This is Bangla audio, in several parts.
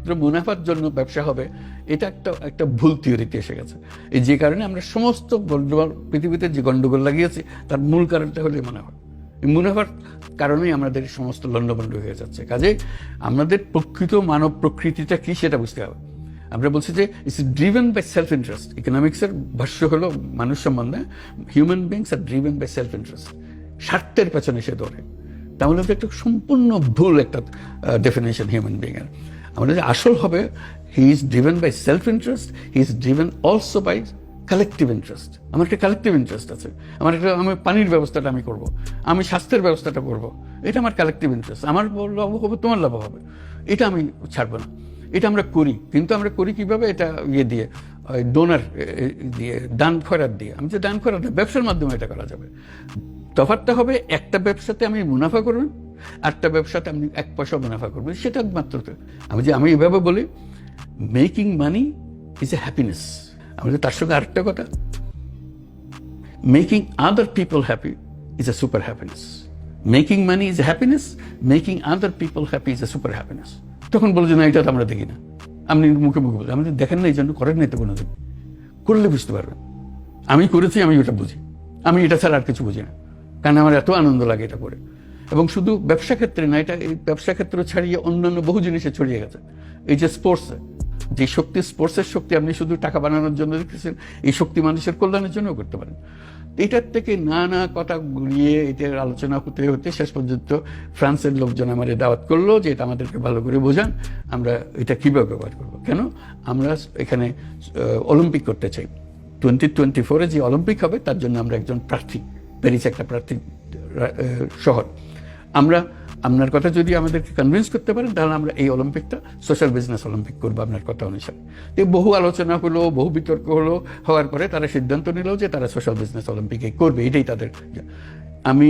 শুধুমাত্র মুনাফার জন্য ব্যবসা হবে, এটা একটা ভুল থিওরিতে এসে গেছে। এই যে কারণে আমরা সমস্ত গন্ডগোল, পৃথিবীতে যে গন্ডগোল লাগিয়েছি তার মূল কারণটা হলো মুনাফা। এই মুনাফার কারণেই আমাদের সমস্ত লন্ডভন্ড হয়ে যাচ্ছে। কাজেই আমাদের প্রকৃত মানব প্রকৃতিটা কি সেটা বুঝতে হবে। আমরা বলছি যে it's driven by self interest. ইকোনমিক্সের ভাষ্য হলো মানুষ সম্বন্ধে, হিউম্যান বিংস আর ড্রিভেন বাই সেলফ ইন্টারেস্ট, স্বার্থের পেছনে সে দৌড়ে। তাহলে তো একটা সম্পূর্ণ ভুল একটা ডেফিনেশন হিউম্যান বিং এর। আমাদের যে আসল হবে, he is driven by self interest, he is driven also by collective interest. আমার একটা কালেকটিভ ইন্টারেস্ট আছে, আমি পানির ব্যবস্থাটা আমি করব, আমি স্বাস্থ্যের ব্যবস্থাটা করব, এটা আমার কালেকটিভ ইন্টারেস্ট। আমার লাভ হবে, তোমার লাভ হবে, এটা আমি ছাড়বো না। এটা আমরা করি, কিন্তু আমরা করি কিভাবে? এটা ইয়ে দিয়ে, ডোনার দিয়ে, দান খয়রাত দিয়ে। আমি যে দান খয়রাত ব্যবসার মাধ্যমে এটা করা যাবে। তফাৎটা হবে, একটা ব্যবসাতে আমি মুনাফা করবেন, আরেকটা ব্যবসাতে আপনি 1 পয়সা মুনাফা করবেন, সেটা মাত্র। আমি এভাবে বলি, making money is a happiness. আমাদের তার সঙ্গে আরেকটা কথা, making other people happy is a super happiness. Making money is a happiness, making other people happy is a super happiness. তখন বলে যে না, এটা তো আমরা দেখি না। আপনি মুখে মুখে বলেন, আমাদের দেখেন না, এই জন্য করেন না, তো কোনো দিন করলে বুঝতে পারবেন। আমি করেছি, আমি ওটা বুঝি, আমি এটা ছাড়া আর কিছু বুঝি না, কারণ আমার এত আনন্দ লাগে এটা করে। এবং শুধু ব্যবসা ক্ষেত্রে না, এটা এই ব্যবসা ক্ষেত্র ছাড়িয়ে অন্যান্য বহু জিনিসে ছড়িয়ে গেছে। এই যে স্পোর্টসে যে শক্তি, স্পোর্টসের শক্তি আপনি শুধু টাকা বানানোর জন্য দেখতেছেন, এই শক্তি মানুষের কল্যাণের জন্যও করতে পারেন। এটার থেকে নানা কথা ঘুরিয়ে এটার আলোচনা হতে হতে শেষ পর্যন্ত ফ্রান্সের লোকজন আমার দাওয়াত করলো যে এটা আমাদেরকে ভালো করে বোঝান, আমরা এটা কীভাবে ব্যবহার করবো। কেন? আমরা এখানে অলিম্পিক করতে চাই। 2024 যে অলিম্পিক হবে তার জন্য আমরা একজন প্রার্থী, প্যারিস একটা প্রার্থী শহর। আপনার কথা যদি আমাদেরকে কনভিন্স করতে পারেন, তাহলে আমরা এই অলিম্পিকটা সোশ্যাল বিজনেস অলিম্পিক করবো আপনার কথা অনুসারে। বহু আলোচনা হলো, বহু বিতর্ক হলো, হওয়ার পরে তারা সিদ্ধান্ত নিল যে তারা সোশ্যাল বিজনেস অলিম্পিকে করবে, এটাই তাদের। আমি,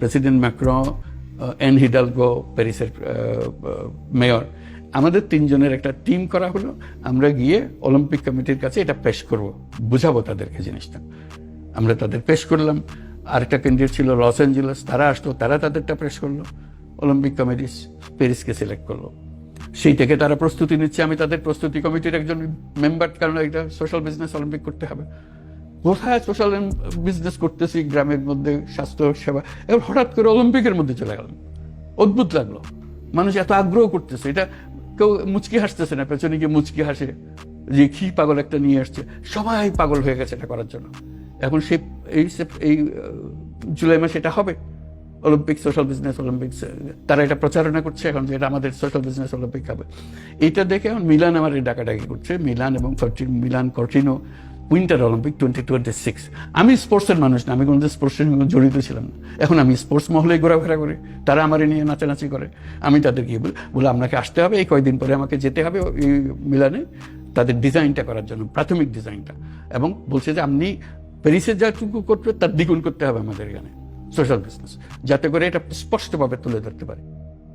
প্রেসিডেন্ট ম্যাক্রন, অ্যান হিডালগো প্যারিসের মেয়র, আমাদের 3 জনের একটা টিম করা হলো। আমরা গিয়ে অলিম্পিক কমিটির কাছে এটা পেশ করব, বুঝাবো তাদেরকে জিনিসটা। আমরা তাদের পেশ করলাম। আরেকটা ক্যান্ডিডেট ছিল লস অ্যাঞ্জেলেস, তারা আসলো, তারা তাদেরটা পেশ করলো। অলিম্পিক কমিটি প্যারিসকে সিলেক্ট করলো। সেই থেকে তারা প্রস্তুতি নিচ্ছে, আমি তাদের প্রস্তুতি কমিটির একজন মেম্বার, কারণ এটা সোশ্যাল বিজনেস অলিম্পিক করতে হবে। কোথায় সোশ্যাল বিজনেস করতেছি গ্রামের মধ্যে, স্বাস্থ্য সেবা, এবার হঠাৎ করে অলিম্পিকের মধ্যে চলে গেলাম। অদ্ভুত লাগলো, মানুষ এত আগ্রহ করতেছে। এটা কেউ মুচকি হাসতেছে না, পেছনে গিয়ে মুচকি হাসে যে কি পাগল একটা নিয়ে আসছে। সবাই পাগল হয়ে গেছে এটা করার জন্য। এখন এই জুলাই মাসে এটা হবে অলিম্পিক, সোশ্যাল বিজনেস অলিম্পিক্স। তারা এটা প্রচারণা করছে এখন যে এটা আমাদের সোশ্যাল বিজনেস অলিম্পিক হবে। এটা দেখে এখন মিলান আমার ডাকাডাকি করছে, মিলান এবং মিলান কর্টিনো উইন্টার অলিম্পিক 2026। আমি স্পোর্টসের মানুষ না, আমি কোনো স্পোর্টসের সঙ্গে জড়িত ছিলাম না। এখন আমি স্পোর্টস মহলেই ঘোরাফেরা করি, তারা আমার নিয়ে নাচানাচি করে। আমি তাদের গিয়ে বলে আপনাকে আসতে হবে, এই কয়েকদিন পরে আমাকে যেতে হবে এই মিলানে তাদের ডিজাইনটা করার জন্য, প্রাথমিক ডিজাইনটা। এবং বলছে যে আপনি প্যারিসে যাটুকু করতে তার দ্বিগুণ করতে হবে আমাদের এখানে সোশ্যাল বিজনেস, যাতে করে এটা স্পষ্টভাবে তুলে ধরতে পারে।